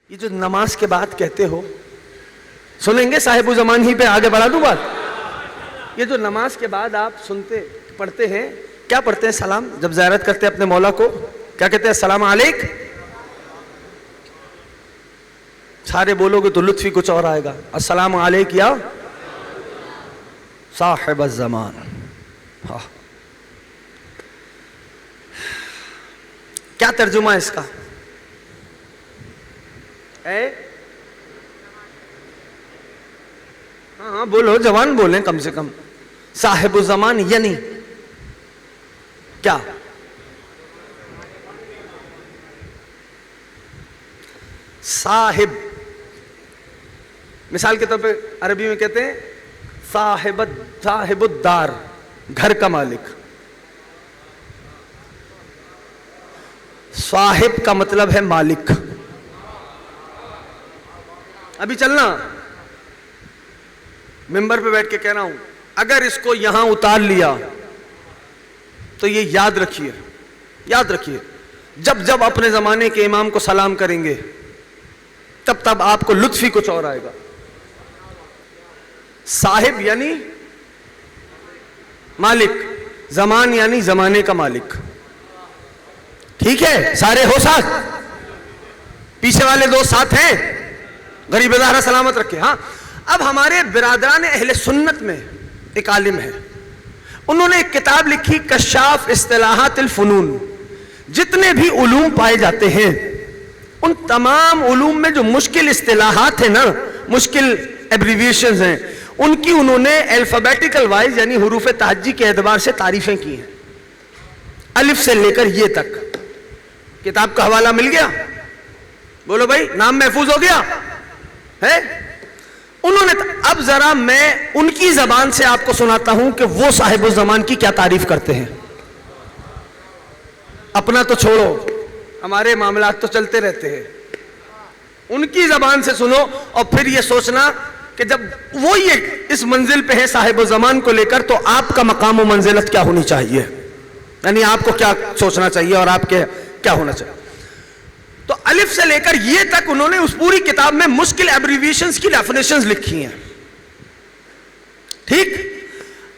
یہ جو نماز کے بعد کہتے ہو، سنیں گے صاحب زمان ہی پہ آگے بڑھا دوں بات. یہ جو نماز کے بعد آپ پڑھتے ہیں، کیا پڑھتے ہیں؟ سلام. جب زیارت کرتے ہیں اپنے مولا کو کیا کہتے ہیں؟ السلام علیک. سارے بولو گے تو لطف ہی کچھ اور آئے گا. السلام علیک یا صاحب الزمان. کیا ترجمہ ہے اس کا؟ ہاں بولو، جوان بولیں کم سے کم. صاحب الزمان یعنی کیا؟ صاحب، مثال کے طور پہ عربی میں کہتے ہیں صاحب الدار، گھر کا مالک. صاحب کا مطلب ہے مالک. ابھی چلنا، ممبر پہ بیٹھ کے کہہ رہا ہوں، اگر اس کو یہاں اتار لیا تو یہ یاد رکھیے جب جب اپنے زمانے کے امام کو سلام کریں گے تب آپ کو لطف ہی کچھ اور آئے گا. صاحب یعنی مالک، زمان یعنی زمانے کا مالک. ٹھیک ہے؟ سارے ہو ساتھ؟ پیچھے والے دو ساتھ ہیں؟ غریب زہرا سلامت رکھے. ہاں. اب ہمارے برادران اہل سنت میں ایک عالم ہے، انہوں نے ایک کتاب لکھی کشاف اصطلاحات الفنون. جتنے بھی علوم پائے جاتے ہیں ان تمام علوم میں جو مشکل اصطلاحات ہیں نا، مشکل ایبریویشنز ہیں، ان کی انہوں نے الفابیٹیکل وائز یعنی حروف تہجی کے اعتبار سے تعریفیں کی ہیں، الف سے لے کر یہ تک. کتاب کا حوالہ مل گیا؟ بولو بھائی، نام محفوظ ہو گیا ہے؟ انہوں نے اب ذرا میں ان کی زبان سے آپ کو سناتا ہوں کہ وہ صاحب الزمان کی کیا تعریف کرتے ہیں. اپنا تو چھوڑو، ہمارے معاملات تو چلتے رہتے ہیں. ان کی زبان سے سنو اور پھر یہ سوچنا کہ جب وہ یہ اس منزل پہ ہے صاحب الزمان کو لے کر، تو آپ کا مقام و منزلت کیا ہونی چاہیے، یعنی آپ کو کیا سوچنا چاہیے اور آپ کے کیا ہونا چاہیے. تو الف سے لے کر یہ تک انہوں نے اس پوری کتاب میں مشکل ایبریویشنز کی ڈیفینیشنز لکھی ہیں. ٹھیک.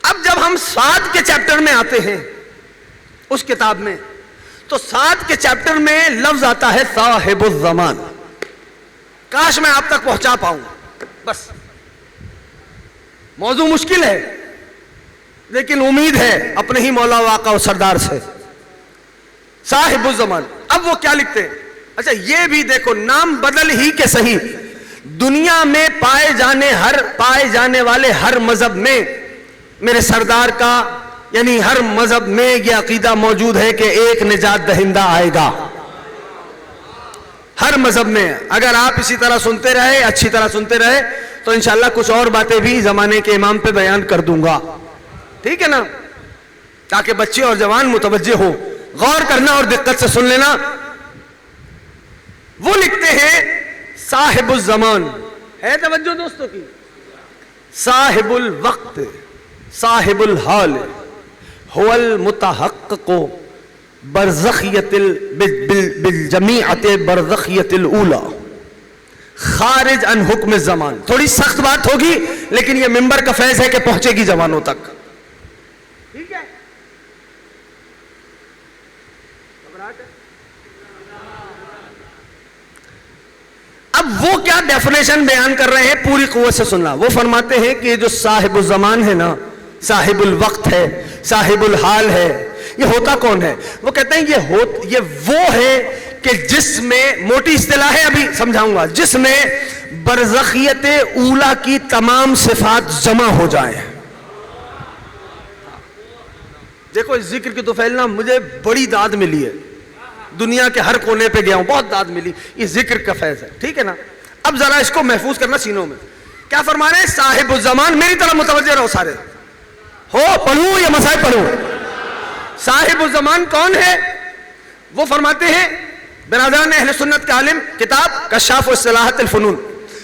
اب جب ہم صاد کے چیپٹر میں آتے ہیں اس کتاب میں، تو صاد کے چیپٹر میں لفظ آتا ہے صاحب الزمان. کاش میں آپ تک پہنچا پاؤں. بس موضوع مشکل ہے لیکن امید ہے اپنے ہی مولا و آقا و سردار سے. صاحب الزمان. اب وہ کیا لکھتے ہیں؟ اچھا یہ بھی دیکھو، نام بدل ہی کے صحیح، دنیا میں پائے جانے والے ہر مذہب میں میرے سردار کا یعنی ہر مذہب میں یہ عقیدہ موجود ہے کہ ایک نجات دہندہ آئے گا. ہر مذہب میں. اگر آپ اسی طرح سنتے رہے، اچھی طرح سنتے رہے، تو انشاءاللہ کچھ اور باتیں بھی زمانے کے امام پہ بیان کر دوں گا. ٹھیک ہے نا؟ تاکہ بچے اور جوان متوجہ ہو. غور کرنا اور دقت سے سن لینا. وہ لکھتے ہیں صاحب الزمان ہے، توجہ دوستوں کی، صاحب الوقت، صاحب الحال، هو المتحقق برزخیت بالجمیعت برزخیت الاولی خارج عن حکم الزمان. تھوڑی سخت بات ہوگی لیکن یہ ممبر کا فیض ہے کہ پہنچے گی جوانوں تک. ٹھیک ہے؟ اب وہ کیا ڈیفینیشن بیان کر رہے ہیں، پوری قوت سے سننا. وہ فرماتے ہیں کہ یہ جو صاحب الزمان ہے نا، صاحب الوقت ہے، صاحب الحال ہے، یہ ہوتا کون ہے؟ وہ کہتے ہیں یہ وہ ہے کہ جس میں، موٹی اصطلاح ہے ابھی سمجھاؤں گا، جس میں برزخیت اولا کی تمام صفات جمع ہو جائیں. دیکھو اس ذکر کی تو پھیلنا مجھے بڑی داد ملی ہے، دنیا کے ہر کونے پہ گیا ہوں، بہت داد ملی. یہ ذکر کا فیض ہے. ٹھیک ہے نا؟ اب ذرا اس کو محفوظ کرنا سینوں میں. کیا فرما رہے ہیں؟ صاحب الزمان. میری طرح متوجہ رہو سارے. پڑھوں یا مسائل پڑھوں؟ صاحب الزمان کون ہے؟ وہ فرماتے ہیں برادران اہل سنت کا عالم، کتاب کشاف اصطلاحات الفنون.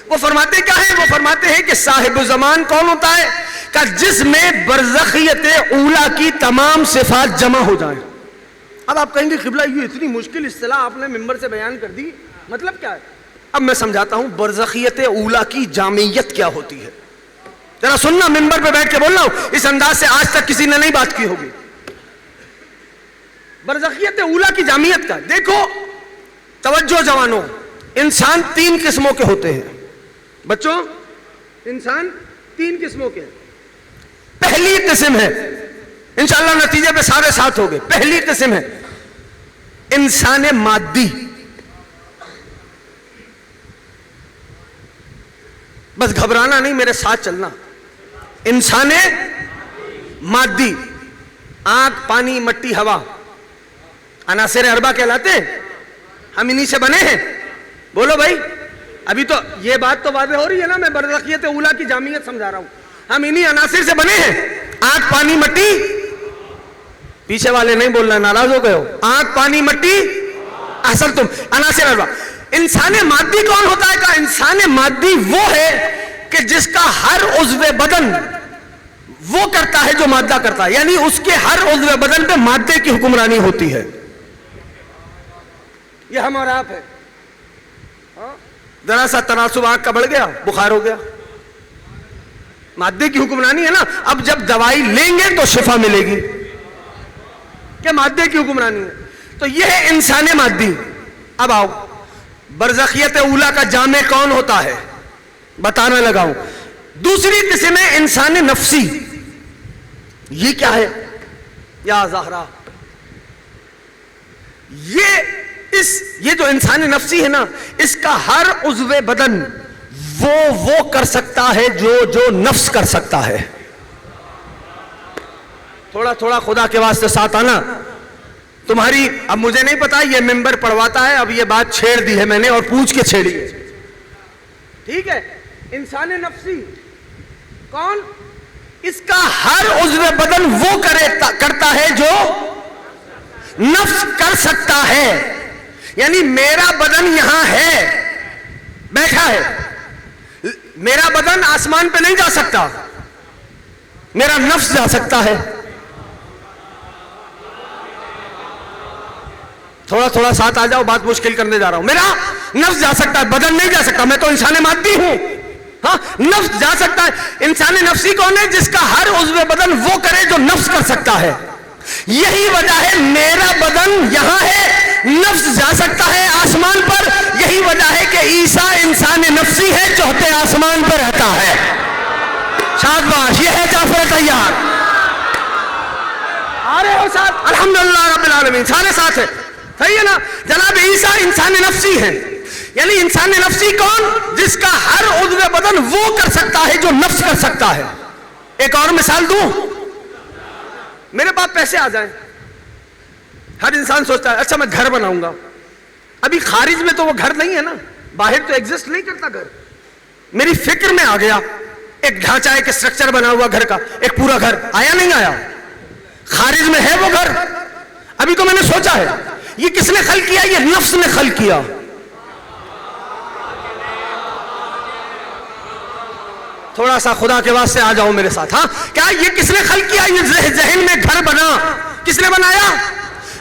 وہ فرماتے کیا ہے؟ وہ فرماتے ہیں کہ صاحب الزمان کون ہوتا ہے؟ کہ جس میں برزخیت اولا کی تمام صفات جمع ہو جائیں. اب آپ کہیں گے قبلہ یہ اتنی مشکل اصطلاح آپ نے ممبر سے بیان کر دی، مطلب کیا ہے؟ اب میں سمجھاتا ہوں برزخیت اولا کی جامعیت کیا ہوتی ہے. ذرا سننا, منبر پہ بیٹھ کے بول رہا ہوں, اس انداز سے آج تک کسی نے نہیں بات کی ہوگی. برزخیت اولا کی جامعیت کا دیکھو, توجہ جوانوں, انسان 3 قسموں کے ہوتے ہیں. بچوں, انسان 3 قسموں کے ہیں. پہلی قسم ہے, انشاءاللہ نتیجے پہ سارے ساتھ ہو گئے, پہلی قسم ہے انسان مادی. بس گھبرانا نہیں, میرے ساتھ چلنا. انسان مادی, آگ, پانی, مٹی, ہوا, عناصر اربعہ کہلاتے ہیں. ہم انہی سے بنے ہیں. بولو بھائی, ابھی تو یہ بات تو واضح ہو رہی ہے نا, میں برزخیت اولا کی جامعیت سمجھا رہا ہوں. ہم انہی عناصر سے بنے ہیں, آگ, پانی, مٹی. پیچھے والے نہیں بولنا, ناراض ہو گئے ہو. آگ, پانی, مٹی, اصل تم عناصر اربعہ. انسان مادی کون ہوتا ہے؟ کہ انسان مادی وہ ہے کہ جس کا ہر عضو بدن وہ کرتا ہے جو مادہ کرتا ہے, یعنی اس کے ہر عضو بدن پہ مادے کی حکمرانی ہوتی ہے. یہ ہم اور آپ ہے. ذرا سا تناسب آنکھ کا بڑھ گیا, بخار ہو گیا, مادے کی حکمرانی ہے نا. اب جب دوائی لیں گے تو شفا ملے گی, کہ مادے کی حکمرانی ہے. تو یہ ہے انسان مادی. اب آؤ, برزخیت اولا کا جامع کون ہوتا ہے بتانا لگا ہوں. دوسری قسم ہے انسان نفسی. یہ کیا ہے یا زہرا؟ یہ جو انسان نفسی ہے نا, اس کا ہر عضو بدن وہ کر سکتا ہے جو نفس کر سکتا ہے. تھوڑا تھوڑا خدا کے واسطے ساتھ آنا. تمہاری, اب مجھے نہیں پتا یہ ممبر پڑھواتا ہے, اب یہ بات چھیڑ دی ہے میں نے اور پوچھ کے چھیڑی ہے. ٹھیک ہے, انسان نفسی کون؟ اس کا ہر عضو بدن وہ کرتا ہے جو نفس کر سکتا ہے. یعنی میرا بدن یہاں ہے, بیٹھا ہے, میرا بدن آسمان پہ نہیں جا سکتا, میرا نفس جا سکتا ہے. تھوڑا تھوڑا ساتھ آ جاؤ, بات مشکل کرنے جا رہا ہوں. میرا نفس جا سکتا ہے, بدن نہیں جا سکتا. میں تو انسان مادی ہوں. ہاں, نفس جا سکتا ہے. انسان نفسی کون ہے؟ جس کا ہر عضو بدن وہ کرے جو نفس کر سکتا ہے. یہی وجہ ہے میرا بدن یہاں ہے, نفس جا سکتا ہے آسمان پر. یہی وجہ ہے کہ عیسیٰ انسان نفسی ہے, چوتھے آسمان پر رہتا ہے. شاباش, یہ ہے جعفر طیار. آ رہے ہو ساتھ؟ الحمدللہ رب العالمین, سارے ساتھ ہیں. صحیح ہے نا. جناب عیسیٰ انسان نفسی ہے. یعنی انسان نفسی کون؟ جس کا ہر عضو بدن وہ کر سکتا ہے جو نفس کر سکتا ہے. ایک اور مثال دوں, میرے پاس پیسے آ جائیں, ہر انسان سوچتا ہے اچھا میں گھر بناؤں گا. ابھی خارج میں تو وہ گھر نہیں ہے نا, باہر تو ایگزسٹ نہیں کرتا گھر. میری فکر میں آ گیا ایک ڈھانچہ, ایک اسٹرکچر بنا ہوا گھر کا, ایک پورا گھر. آیا نہیں آیا؟ خارج میں ہے وہ گھر. ابھی تو میں نے سوچا ہے. یہ کس نے خلق کیا؟ یہ نفس نے خلق کیا. تھوڑا سا خدا کے واسطے آ جاؤ میرے ساتھ. ہاں, کیا یہ کس نے خلق کیا؟ یہ ذہن میں گھر بنا, کس نے بنایا؟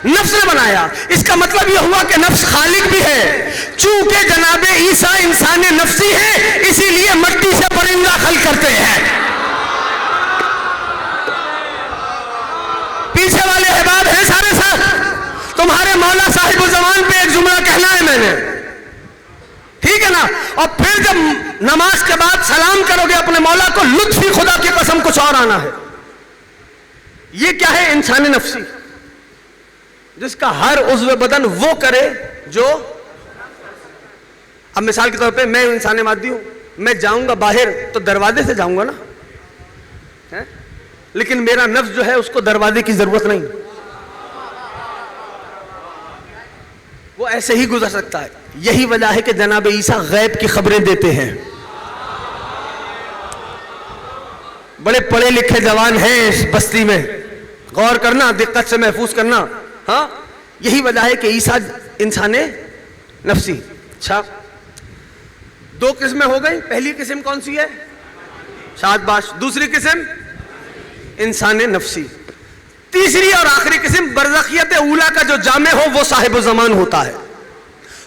نفس نے بنایا. اس کا مطلب یہ ہوا کہ نفس خالق بھی ہے. چونکہ جناب عیسیٰ انسان نفسی ہے, اسی لیے مٹی سے پرندہ خلق کرتے ہیں. پیچھے والے احباب ہیں سارے ساتھ. تمہارے مولا صاحب الزمان پہ ایک جملہ کہنا ہے میں نے, ٹھیک ہے نا. اور پھر جب نماز کے بعد سلام کرو گے اپنے مولا کو, لطفی خدا کی قسم کچھ اور آنا ہے. یہ کیا ہے؟ انسان نفسی, جس کا ہر عضو بدن وہ کرے جو. اب مثال کے طور پہ میں انسان مادی ہوں, میں جاؤں گا باہر تو دروازے سے جاؤں گا نا, لیکن میرا نفس جو ہے اس کو دروازے کی ضرورت نہیں, وہ ایسے ہی گزر سکتا ہے. یہی وجہ ہے کہ جناب عیسیٰ غیب کی خبریں دیتے ہیں. بڑے پڑھے لکھے جوان ہیں اس بستی میں, غور کرنا, دقت سے محفوظ کرنا. ہاں, یہی وجہ ہے کہ عیسیٰ انسان نفسی. اچھا, 2 قسمیں ہو گئی. پہلی قسم کون سی ہے؟ شاباش. دوسری قسم انسان نفسی. تیسری اور آخری قسم برزخیت اولا کا جو جامع ہو وہ صاحب الزمان ہوتا ہے.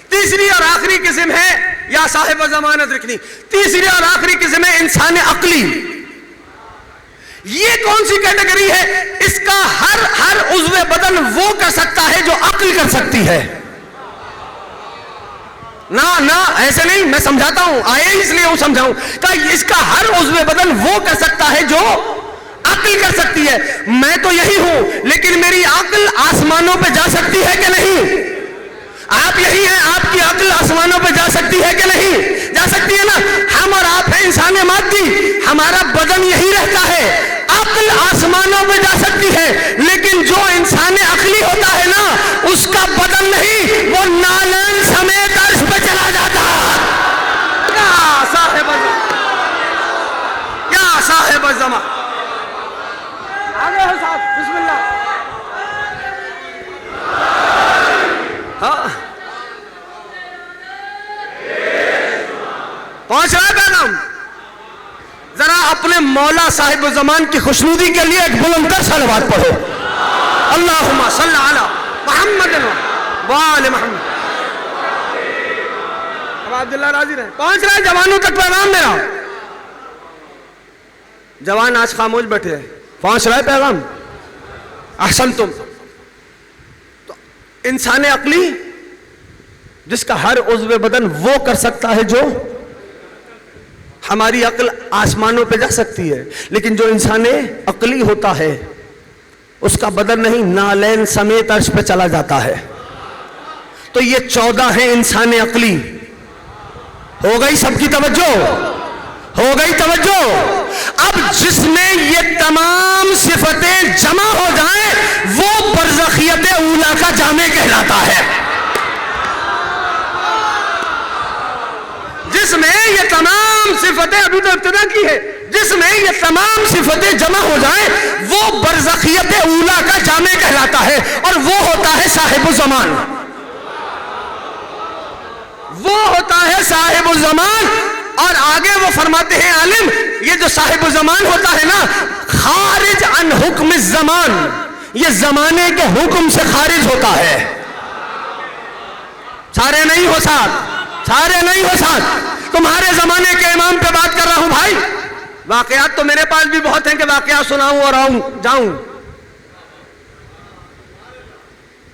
تیسری اور آخری قسم ہے یا صاحب زمان ادرکنی. تیسری اور آخری قسم ہے انسان عقلی. یہ کون سی کیٹیگری ہے؟ اس کا ہر عضو بدن وہ کر سکتا ہے جو عقل کر سکتی ہے. نہ ایسے نہیں، میں سمجھاتا ہوں، آئے اس لیے ہوں سمجھاؤں کہ اس کا ہر عضو بدن وہ کر سکتا ہے جو عقل کر سکتی ہے. میں تو یہی ہوں، لیکن میری عقل آسمانوں پہ جا سکتی ہے کہ نہیں؟ آپ یہی ہیں، آپ کی عقل آسمانوں پہ جا سکتی ہے کہ نہیں؟ جا سکتی ہے نا. ہم اور آپ ہیں انسان مادی، ہمارا بدن یہی رہتا ہے. عقل آسمانوں پہ جا سکتی ہے، لیکن جو انسان عقلی ہوتا ہے نا، اس کا بدن نہیں، وہ نالین سمیت عرش پہ چلا جاتا ہے. یا صاحب الزمان، یا صاحب الزمان. آگے ہو صاحب، بسم اللہ. ہاں پہنچ رہا ہے پیغام. ذرا اپنے مولا صاحب الزمان کی خوشنودی کے لیے ایک بلند تر صلوات پڑھو. اللہم صلی علی محمد و آل محمد. اب عبداللہ راضی رہے. پہنچ رہا ہے جوانوں تک پیغام میرا. جوان آج خاموش بیٹھے ہیں. پہنچ رہا ہے پیغام. احسنتم. تو انسان عقلی جس کا ہر عضو بدن وہ کر سکتا ہے جو ہماری عقل آسمانوں پہ جا سکتی ہے، لیکن جو انسان عقلی ہوتا ہے اس کا بدن نہیں، نالین سمیت عرش پہ چلا جاتا ہے. تو یہ 14 ہیں انسان عقلی. ہو گئی سب کی توجہ؟ ہو گئی توجہ؟ اب جس میں یہ تمام صفتیں جمع ہو جائیں وہ برزخیت اولا کا جامع کہلاتا ہے. جس میں یہ تمام صفتیں، ابھی تو ابتدا کی ہے، جس میں یہ تمام صفتیں جمع ہو جائیں وہ برزخیت اولا کا جامع کہلاتا ہے، اور وہ ہوتا ہے صاحب الزمان. وہ ہوتا ہے صاحب الزمان. اور آگے وہ فرماتے ہیں عالم، یہ جو صاحب الزمان ہوتا ہے نا، خارج عن حکم الزمان، یہ زمانے کے حکم سے خارج ہوتا ہے. سارے نہیں ہو ساتھ، سارے نہیں ہو ساتھ. تمہارے زمانے کے امام پہ بات کر رہا ہوں بھائی. واقعات تو میرے پاس بھی بہت ہیں کہ واقعات سناؤں اور جاؤں.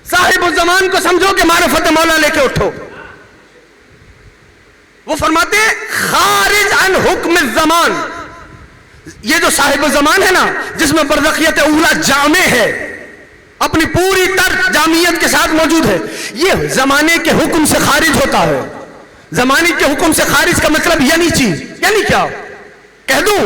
صاحب الزمان کو سمجھو کہ معرفت مولا لے کے اٹھو. وہ فرماتے ہیں خارج عن حکم الزمان. یہ جو صاحب الزمان ہے نا، جس میں برزخیت اولا جامع ہے، اپنی پوری تر جامعیت کے ساتھ موجود ہے، یہ زمانے کے حکم سے خارج ہوتا ہے. زمانے کے حکم سے خارج کا مطلب یعنی چیز، یعنی کیا کہہ دوں؟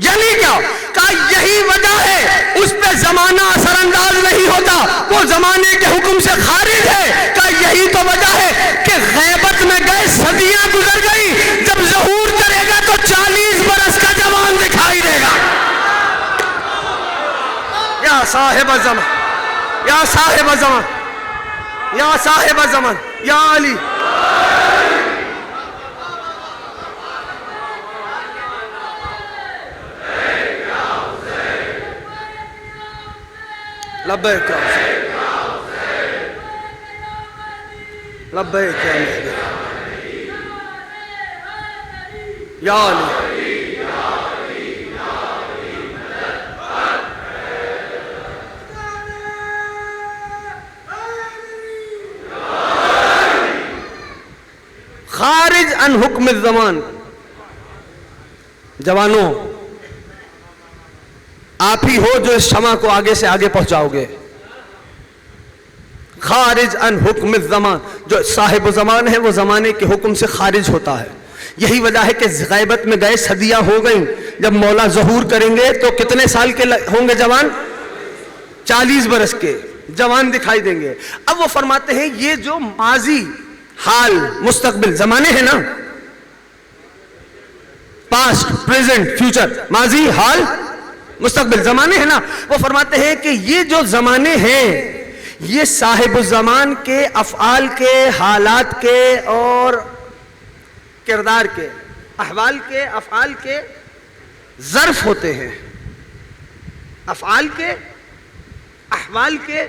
یعنی کیا کہ یہی وجہ ہے اس پہ زمانہ اثر انداز نہیں ہوتا، وہ زمانے کے حکم سے خارج ہے. کہ یہی تو وجہ ہے کہ غیبت میں گئے صدیاں گزر گئی، جب ظہور کرے گا تو 40 برس کا جوان دکھائی دے گا. یا صاحب الزمان، یا صاحب الزمان، یا صاحب الزمان، یا علی. لبیک لبیک یا علی. خارج عن حکم الزمان. جوانوں، آپ ہی ہو جو اس شمع کو آگے سے آگے پہنچاؤ گے. خارج عن حکم الزمان، جو صاحب الزمان ہے وہ زمانے کے حکم سے خارج ہوتا ہے. یہی وجہ ہے کہ غیبت میں گئے صدیاں ہو گئیں، جب مولا ظہور کریں گے تو کتنے سال کے ہوں گے جوان؟ 40 برس کے جوان دکھائی دیں گے. اب وہ فرماتے ہیں یہ جو ماضی، حال، مستقبل زمانے ہیں نا، پاسٹ، پریزنٹ، فیوچر، ماضی، حال، مستقبل زمانے ہیں نا، وہ فرماتے ہیں کہ یہ جو زمانے ہیں یہ صاحب الزمان کے افعال کے، حالات کے اور کردار کے، احوال کے، افعال کے ظرف ہوتے ہیں. افعال کے، احوال کے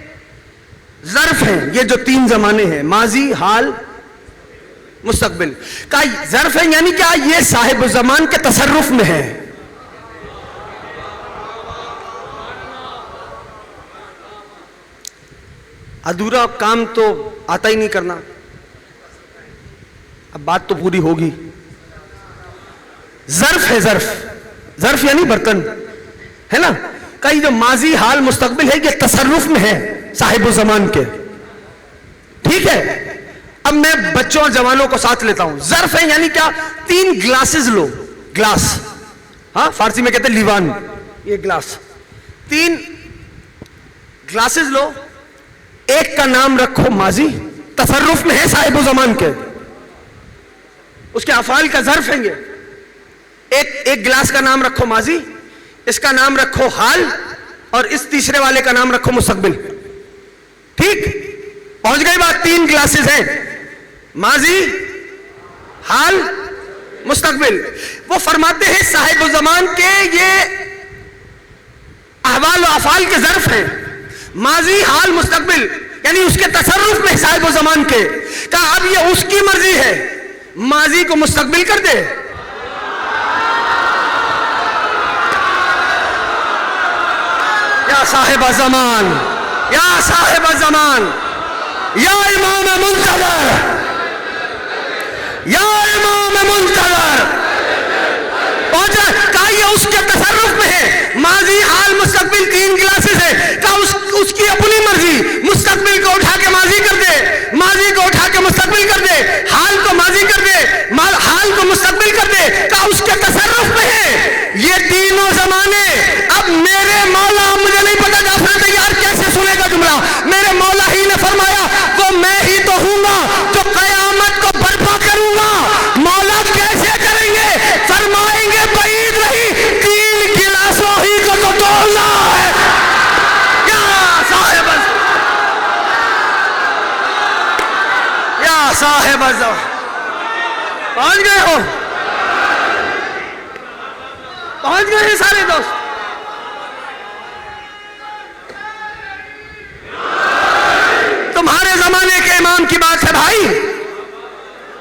ظرف ہیں یہ جو تین زمانے ہیں، ماضی، حال، مستقبل کا ظرف ہے، یعنی کیا یہ صاحب زمان کے تصرف میں ہے. ادھورا کام تو آتا ہی نہیں کرنا. اب بات تو پوری ہوگی. ظرف ہے، ظرف یعنی برتن ہے نا. کہ جو ماضی، حال، مستقبل ہے یہ تصرف میں ہے صاحب زمان کے. ٹھیک ہے. اب میں بچوں اور جوانوں کو ساتھ لیتا ہوں. ظرف ہے یعنی کیا؟ 3 گلاسز لو. گلاس، ہاں فارسی میں کہتے ہیں لیوان. یہ گلاس، 3 گلاسز لو. ایک کا نام رکھو ماضی، تصرف میں ہے صاحب زمان کے، اس کے افعال کا ظرف ہے یہ. ایک گلاس کا نام رکھو ماضی، اس کا نام رکھو حال، اور اس تیسرے والے کا نام رکھو مستقبل. ٹھیک پہنچ گئی بات. 3 گلاسز ہیں، ماضی، حال، مستقبل. وہ فرماتے ہیں صاحب زمان کے یہ احوال و افعال کے ظرف ہیں. ماضی، حال، مستقبل یعنی اس کے تصرف میں صاحب زمان کے. کہا اب یہ اس کی مرضی ہے ماضی کو مستقبل کر دے، یا صاحب زمان، یا صاحب زمان، یا امام منتظر، یا امام منتظر. پہنچا. کہا یہ اس کے تصرف میں ہے. ماضی، حال، مستقبل 3 گلاسز ہے. کہا اس کی اپنی مرضی. مستقبل کو اٹھا کے ماضی کر دے، ماضی کو اٹھا کے مستقبل کر دے، حال کو ماضی کر دے، حال کو مستقبل کر دے. کہا اس کے تصرف میں ہے یہ تینوں زمانے. اب میرے مولا، مجھے نہیں پتا جعفر طیار کیسے سنے گا جملہ، میرے مولا ہی نے فرمایا وہ میں ہی تو ہوں گا جو قیامت کو برپا کروں گا. مولا کیسے کریں گے؟ فرمائیں گے بعید نہیں، 3 گلاسوں ہی کو تو توڑنا ہے. یا صاحب پہنچ گئے ہو؟ پہنچ گئے ہیں سارے دوست؟ تمہارے زمانے کے امام کی بات ہے بھائی.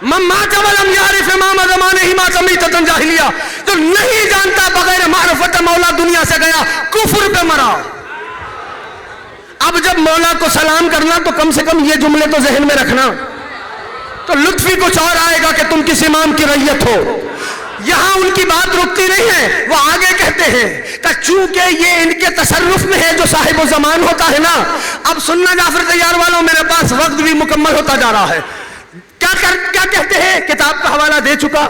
مات ولم یعرف امام زمانے ہی مات میتۃ جاہلیہ. جو نہیں جانتا بغیر معرفت مولا دنیا سے گیا کفر پہ مرا. اب جب مولا کو سلام کرنا تو کم سے کم یہ جملے تو ذہن میں رکھنا، تو لطف ہی کچھ اور آئے گا کہ تم کس امام کی رعیت ہو. یہاں ان کی بات رکتی نہیں ہے، وہ آگے کہتے ہیں کہ چونکہ یہ ان کے تصرف میں ہے جو صاحب زمان ہوتا ہے نا. اب سننا جعفر طیار والوں، میرے پاس وقت بھی مکمل ہوتا جا رہا ہے. کیا کہتے ہیں؟ کتاب کا حوالہ دے چکا.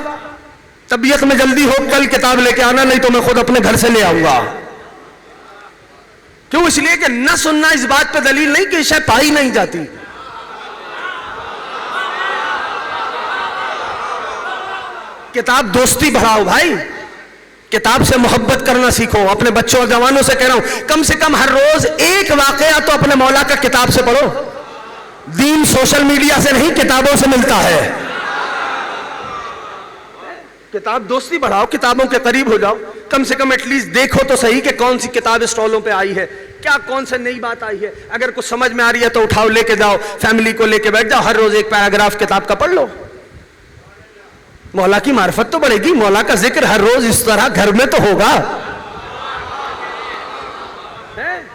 طبیعت میں جلدی ہو کل کتاب لے کے آنا، نہیں تو میں خود اپنے گھر سے لے آؤں گا. کیوں؟ اس لیے کہ نہ سننا اس بات پہ دلیل نہیں کہ شاید پائی نہیں جاتی. کتاب دوستی بڑھاؤ بھائی، کتاب سے محبت کرنا سیکھو. اپنے بچوں اور جوانوں سے کہہ رہا ہوں کم سے کم ہر روز ایک واقعہ تو اپنے مولا کا کتاب سے پڑھو. دین سوشل میڈیا سے نہیں، کتابوں سے ملتا ہے. کتاب دوستی بڑھاؤ، کتابوں کے قریب ہو جاؤ. کم سے کم ایٹ لیسٹ دیکھو تو صحیح کہ کون سی کتاب اسٹالوں پہ آئی ہے، کیا کون سے نئی بات آئی ہے. اگر کچھ سمجھ میں آ رہی ہے تو اٹھاؤ، لے کے جاؤ، فیملی کو لے کے بیٹھ جاؤ، ہر روز ایک پیراگراف کتاب کا پڑھ لو. مولا کی معرفت تو بڑھے گی. مولا کا ذکر ہر روز اس طرح گھر میں تو ہوگا.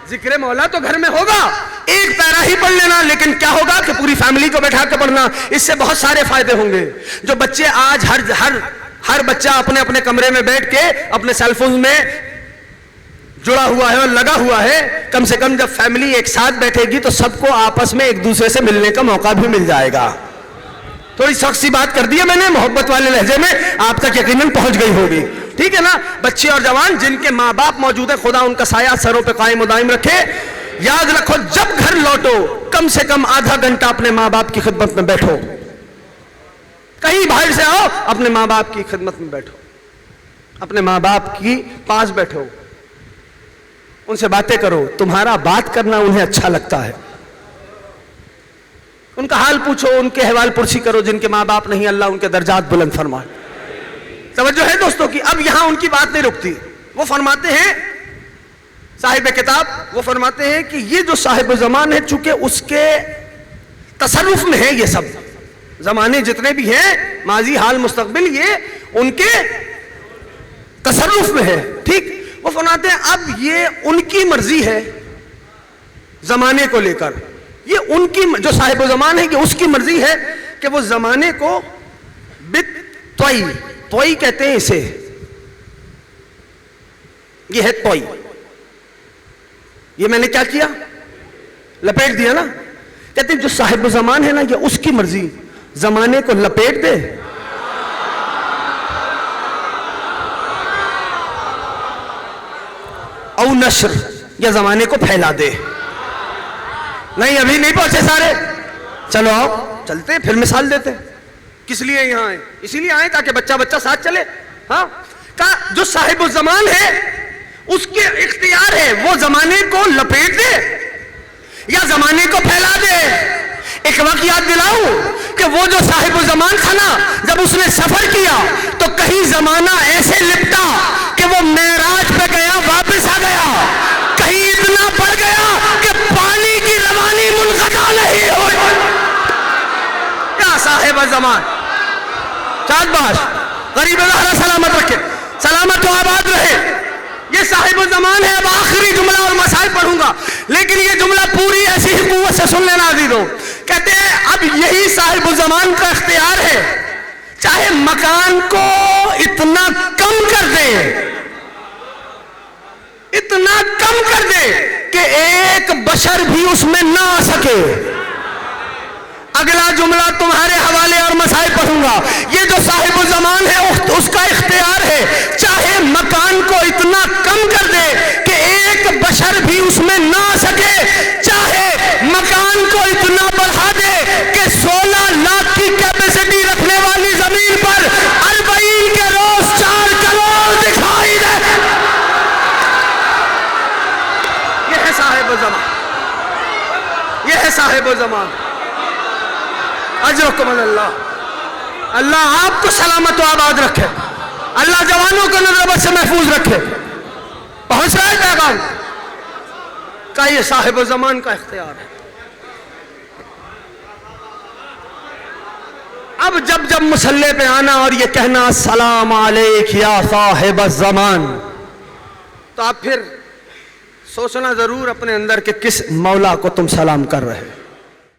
ذکر مولا تو گھر میں ہوگا. ایک پیرا ہی پڑھ لینا، لیکن کیا ہوگا کہ پوری فیملی کو بیٹھا کے پڑھنا. اس سے بہت سارے فائدے ہوں گے. جو بچے آج ہر بچہ اپنے اپنے کمرے میں بیٹھ کے اپنے سیل فون میں جڑا ہوا ہے اور لگا ہوا ہے، کم سے کم جب فیملی ایک ساتھ بیٹھے گی تو سب کو آپس میں ایک دوسرے سے ملنے کا موقع بھی مل جائے گا. تھوڑی سخت سی بات کر دی ہے میں نے، محبت والے لہجے میں، آپ تک یقیناً پہنچ گئی ہوگی. ٹھیک ہے نا؟ بچے اور جوان جن کے ماں باپ موجود ہیں، خدا ان کا سایہ سروں پہ قائم و دائم رکھے. یاد رکھو جب گھر لوٹو کم سے کم آدھا گھنٹہ اپنے ماں باپ کی خدمت میں بیٹھو. کہیں باہر سے آؤ اپنے ماں باپ کی خدمت میں بیٹھو، اپنے ماں باپ کی پاس بیٹھو، ان سے باتیں کرو. تمہارا بات کرنا انہیں اچھا لگتا ہے. ان کا حال پوچھو، ان کے احوال پرسی کرو. جن کے ماں باپ نہیں، اللہ ان کے درجات بلند فرمائے. توجہ ہے دوستوں کی. اب یہاں ان کی بات نہیں رکتی. وہ فرماتے ہیں صاحب کتاب وہ فرماتے ہیں کہ یہ جو صاحب زمان ہے چونکہ اس کے تصرف میں ہے یہ سب زمانے جتنے بھی ہیں ماضی حال مستقبل یہ ان کے تصرف میں ہے. ٹھیک. وہ فرماتے ہیں اب یہ ان کی مرضی ہے زمانے کو لے کر, یہ ان کی جو صاحب زمان ہے کہ اس کی مرضی ہے کہ وہ زمانے کو بالطوئی, طوئی کہتے ہیں اسے, یہ ہے طوئی. یہ میں نے کیا کیا, لپیٹ دیا نا. کہتے ہیں جو صاحب زمان ہے نا یہ اس کی مرضی زمانے کو لپیٹ دے او نشر یا زمانے کو پھیلا دے. نہیں ابھی نہیں پہنچے سارے, چلو آؤ چلتے ہیں پھر مثال دیتے. کس لیے یہاں آئے؟ اسی لیے آئے تاکہ بچہ بچہ ساتھ چلے. ہاں جو صاحب الزمان ہے اس کے اختیار ہے وہ زمانے کو لپیٹ دے یا زمانے کو پھیلا دے. ایک وقت یاد دلاؤں کہ وہ جو صاحب الزمان تھا نا جب اس نے سفر کیا تو کہیں زمانہ ایسے لپٹا کہ وہ معراج پہ گیا واپس آ گیا, کہیں اتنا بڑھ گیا کہ پانی کی روانی منقطع نہیں ہوئی. کیا صاحب الزمان, چاند باش غریب اللہ سلامت رکھے, سلامت و آباد رہے. یہ صاحب الزمان ہے. اب آخری جملہ اور مسائل پڑھوں گا لیکن یہ جملہ پوری ایسی ہی قوت سے سن لینا عزیزوں. کہتے ہیں اب یہی صاحب الزمان کا اختیار ہے چاہے مکان کو اتنا کم کر دے, اتنا کم کر دے کہ ایک بشر بھی اس میں نہ آ سکے. اگلا جملہ تمہارے حوالے اور مسائل پڑھوں گا. یہ جو صاحب الزمان ہے اس کا اختیار ہے چاہے مکان کو اتنا کم کر دے کہ ایک بشر بھی اس میں نہ آ سکے, چاہے مکان کو اتنا بڑھا دے کہ 16 لاکھ کی کیپیسٹی رکھنے والی زمین پر 40 کے روز 4 کروڑ دکھائی دے. یہ ہے صاحب الزمان, یہ ہے صاحب الزمان. اجرکم اللہ, اللہ آپ کو سلامت و آباد رکھے, اللہ جوانوں کو نظر سے محفوظ رکھے. پہنچ رہا ہے پیغام کا, یہ صاحب زمان کا اختیار ہے. اب جب جب مسلح پہ آنا اور یہ کہنا السلام علیک یا صاحب الزمان, تو آپ پھر سوچنا ضرور اپنے اندر کہ کس مولا کو تم سلام کر رہے.